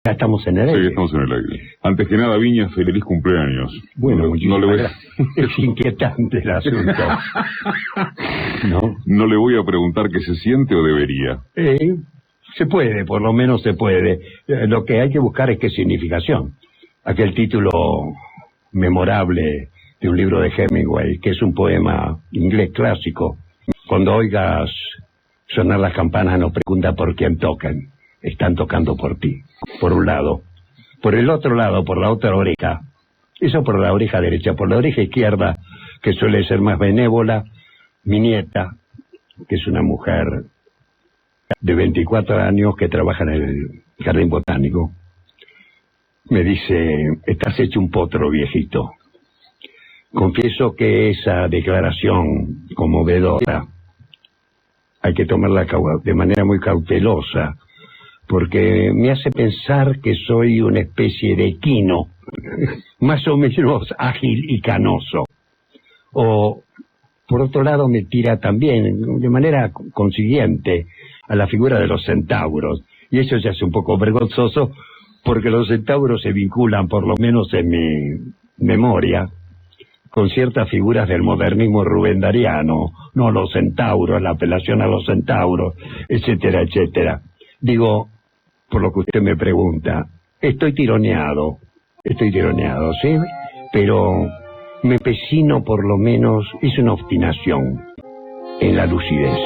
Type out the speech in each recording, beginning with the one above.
Ya estamos en el aire. Sí, estamos en el aire. Antes que nada, Viña, feliz cumpleaños. Bueno, no le voy a... Es inquietante el asunto. No le voy a preguntar qué se siente o debería. Se puede, por lo menos se puede. Lo que hay que buscar es qué significación. Aquel título memorable de un libro de Hemingway, que es un poema inglés clásico. Cuando oigas sonar las campanas, no pregunta por quién tocan. Están tocando por ti, por un lado. Por el otro lado, por la otra oreja. Eso por la oreja derecha. Por la oreja izquierda, que suele ser más benévola, mi nieta, que es una mujer de 24 años que trabaja en el jardín botánico, me dice: estás hecho un potro, viejito. Confieso que esa declaración conmovedora hay que tomarla de manera muy cautelosa, porque me hace pensar que soy una especie de equino, más o menos ágil y canoso. O, por otro lado, me tira también, de manera consiguiente, a la figura de los centauros. Y eso ya es un poco vergonzoso, porque los centauros se vinculan, por lo menos en mi memoria, con ciertas figuras del modernismo rubendariano, no los centauros, la apelación a los centauros, etcétera, etcétera. Digo, por lo que usted me pregunta, estoy tironeado, ¿sí? Pero me empecino, por lo menos, hice una obstinación en la lucidez.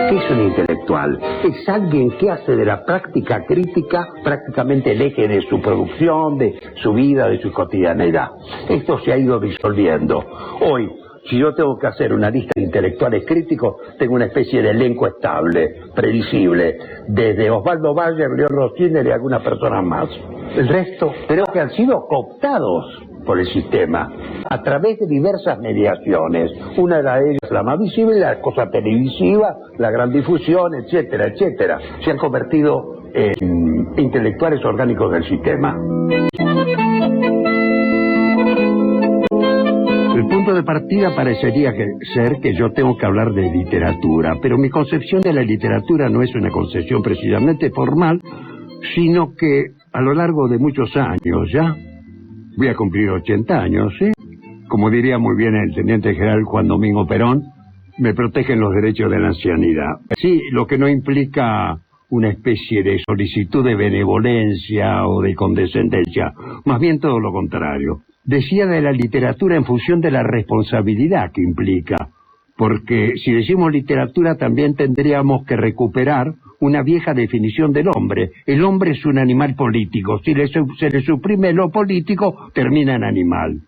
¿Qué es un intelectual? Es alguien que hace de la práctica crítica prácticamente el eje de su producción, de su vida, de su cotidianidad. Esto se ha ido disolviendo. Hoy, si yo tengo que hacer una lista de intelectuales críticos, tengo una especie de elenco estable, previsible, desde Osvaldo Bayer, León Rosiner y algunas personas más. El resto creo que han sido cooptados por el sistema a través de diversas mediaciones. Una de ellas, la más visible, la cosa televisiva, la gran difusión, etcétera, etcétera. Se han convertido en intelectuales orgánicos del sistema. El punto de partida parecería ser que yo tengo que hablar de literatura, pero mi concepción de la literatura no es una concepción precisamente formal, sino que a lo largo de muchos años ya, voy a cumplir 80 años, ¿sí? Como diría muy bien el teniente general Juan Domingo Perón, me protegen los derechos de la ancianidad. Sí, lo que no implica una especie de solicitud de benevolencia o de condescendencia, más bien todo lo contrario. Decía de la literatura en función de la responsabilidad que implica, porque si decimos literatura también tendríamos que recuperar una vieja definición del hombre. El hombre es un animal político. Si se le suprime lo político, termina en animal.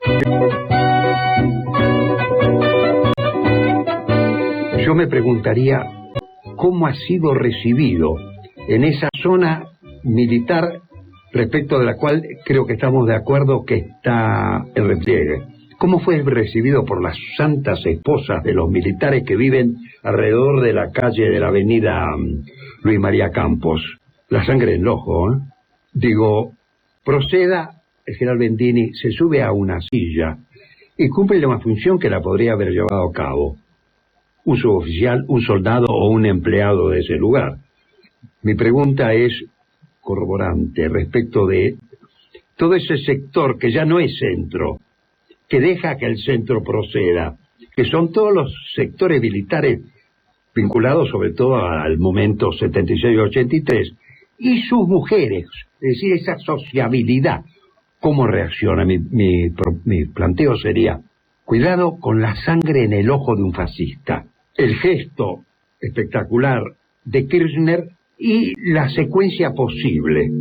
Yo me preguntaría cómo ha sido recibido en esa zona militar respecto de la cual creo que estamos de acuerdo que está el repliegue. ¿Cómo fue recibido por las santas esposas de los militares que viven alrededor de la calle de la avenida Luis María Campos? La sangre en el ojo, ¿eh? Digo, proceda, el general Bendini se sube a una silla y cumple una función que la podría haber llevado a cabo un suboficial, un soldado o un empleado de ese lugar. Mi pregunta es corroborante respecto de todo ese sector que ya no es centro, que deja que el centro proceda, que son todos los sectores militares vinculados sobre todo al momento 76-83, y sus mujeres, es decir, esa sociabilidad. ¿Cómo reacciona? Mi planteo sería, cuidado con la sangre en el ojo de un fascista. El gesto espectacular de Kirchner y la secuencia posible.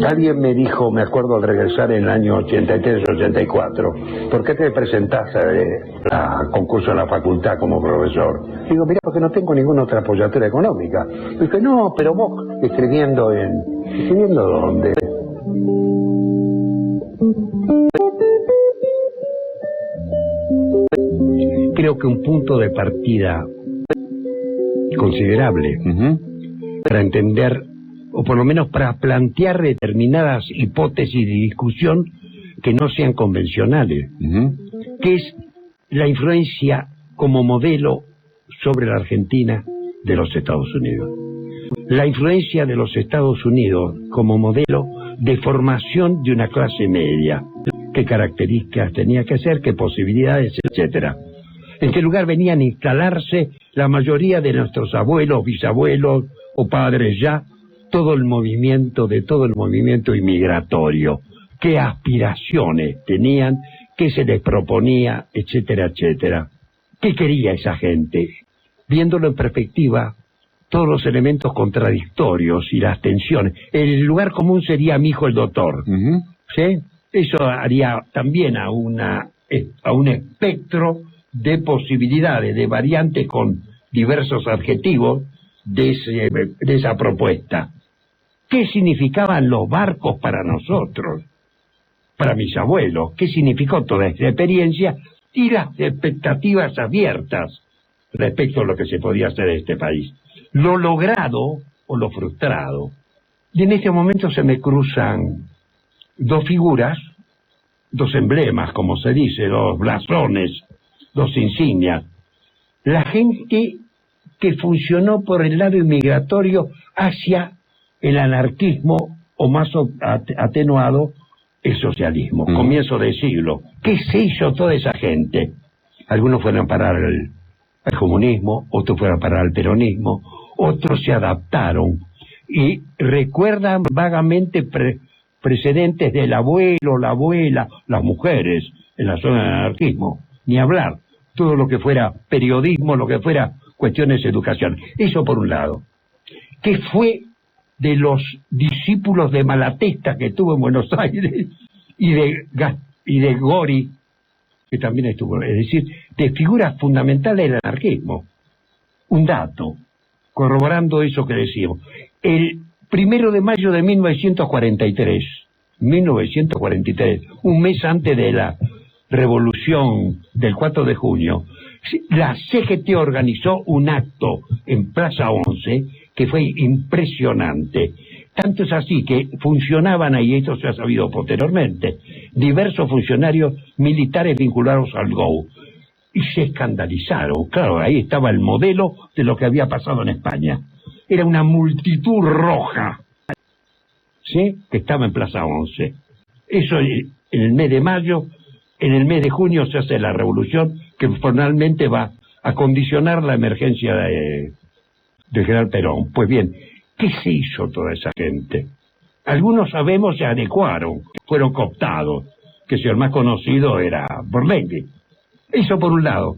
Alguien me dijo, me acuerdo al regresar en el año 83-84, ¿por qué te presentaste a concurso en la facultad como profesor? Digo, mira, porque no tengo ninguna otra apoyatura económica. Dije, no, pero vos ¿escribiendo dónde? Creo que un punto de partida considerable para entender o por lo menos para plantear determinadas hipótesis de discusión que no sean convencionales, que es la influencia como modelo sobre la Argentina de los Estados Unidos. La influencia de los Estados Unidos como modelo de formación de una clase media. ¿Qué características tenía que ser? ¿Qué posibilidades? Etcétera. ¿En qué lugar venían a instalarse la mayoría de nuestros abuelos, bisabuelos o padres ya? Todo el movimiento inmigratorio. ¿Qué aspiraciones tenían? ¿Qué se les proponía? Etcétera, etcétera. ¿Qué quería esa gente? Viéndolo en perspectiva, todos los elementos contradictorios y las tensiones. El lugar común sería mi hijo el doctor. ¿Sí? Eso haría también a un espectro de posibilidades, de variantes con diversos adjetivos de esa propuesta. ¿Qué significaban los barcos para nosotros? Para mis abuelos. ¿Qué significó toda esta experiencia? Y las expectativas abiertas respecto a lo que se podía hacer en este país. Lo logrado o lo frustrado. Y en este momento se me cruzan dos figuras, dos emblemas, como se dice, dos blasones, dos insignias. La gente que funcionó por el lado inmigratorio hacia el anarquismo, o más atenuado, el socialismo, comienzo del siglo. ¿Qué se hizo toda esa gente? Algunos fueron a parar al comunismo, otros fueron a parar al peronismo, otros se adaptaron y recuerdan vagamente precedentes del abuelo, la abuela, las mujeres en la zona del anarquismo, ni hablar, todo lo que fuera periodismo, lo que fuera cuestiones de educación. Eso por un lado. ¿Qué fue de los discípulos de Malatesta que tuvo en Buenos Aires y de Gori, que también estuvo, es decir, de figuras fundamentales del anarquismo? Un dato, corroborando eso que decíamos. El 1 de mayo de 1943, un mes antes de la revolución del 4 de junio, la CGT organizó un acto en Plaza 11 que fue impresionante. Tanto es así que funcionaban ahí, esto se ha sabido posteriormente, diversos funcionarios militares vinculados al GO. Y se escandalizaron. Claro, ahí estaba el modelo de lo que había pasado en España. Era una multitud roja, ¿sí?, que estaba en Plaza 11. Eso en el mes de mayo. En el mes de junio se hace la revolución que finalmente va a condicionar la emergencia de General Perón. Pues bien, ¿qué se hizo toda esa gente? Algunos sabemos se adecuaron, fueron cooptados, que si el más conocido era Borlenghi. Eso por un lado.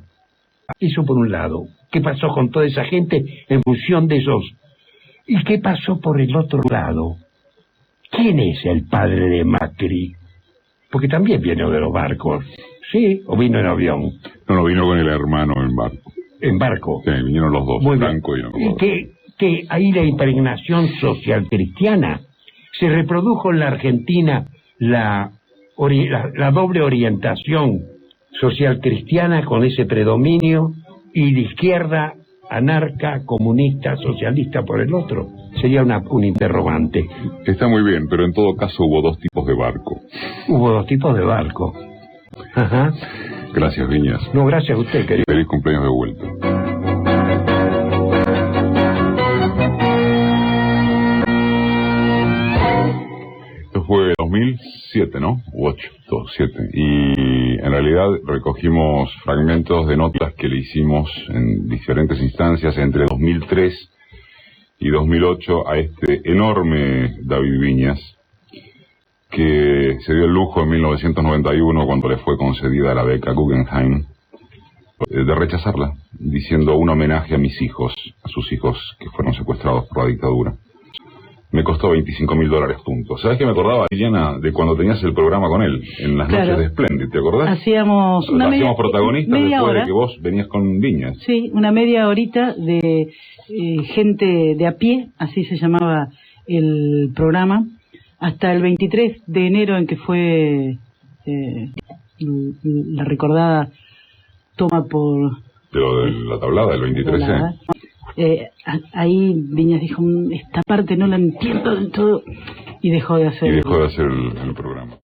¿Qué pasó con toda esa gente en función de esos? ¿Y qué pasó por el otro lado? ¿Quién es el padre de Macri? Porque también viene de los barcos, ¿sí? ¿O vino en avión? No, vino con el hermano en barco. ¿En barco? Sí, vinieron los dos, Franco y no. Y que ahí la impregnación social cristiana se reprodujo en la Argentina, la doble orientación social cristiana con ese predominio, y de izquierda, anarca, comunista, socialista por el otro. Sería un interrogante. Está muy bien, pero en todo caso hubo dos tipos de barco. Hubo dos tipos de barco. Ajá. Gracias, Viñas. No, gracias a usted, querido. Feliz cumpleaños de vuelta. Esto fue 2007, ¿no? U 8, 2007. Y en realidad recogimos fragmentos de notas que le hicimos en diferentes instancias entre 2003 y 2008 a este enorme David Viñas, que se dio el lujo en 1991, cuando le fue concedida la beca Guggenheim, de rechazarla, diciendo un homenaje a mis hijos, a sus hijos que fueron secuestrados por la dictadura. Me costó $25.000 puntos. ¿Sabes qué me acordaba, Liliana, de cuando tenías el programa con él, en las noches de Splendid? ¿Te acordás? Hacíamos protagonistas media después hora, de que vos venías con Viñas. Sí, una media horita de gente de a pie, así se llamaba el programa, hasta el 23 de enero en que fue la recordada toma por... Pero de la tablada del 23C. ahí Viñas dijo, esta parte no la entiendo del todo, y dejó de hacer el programa.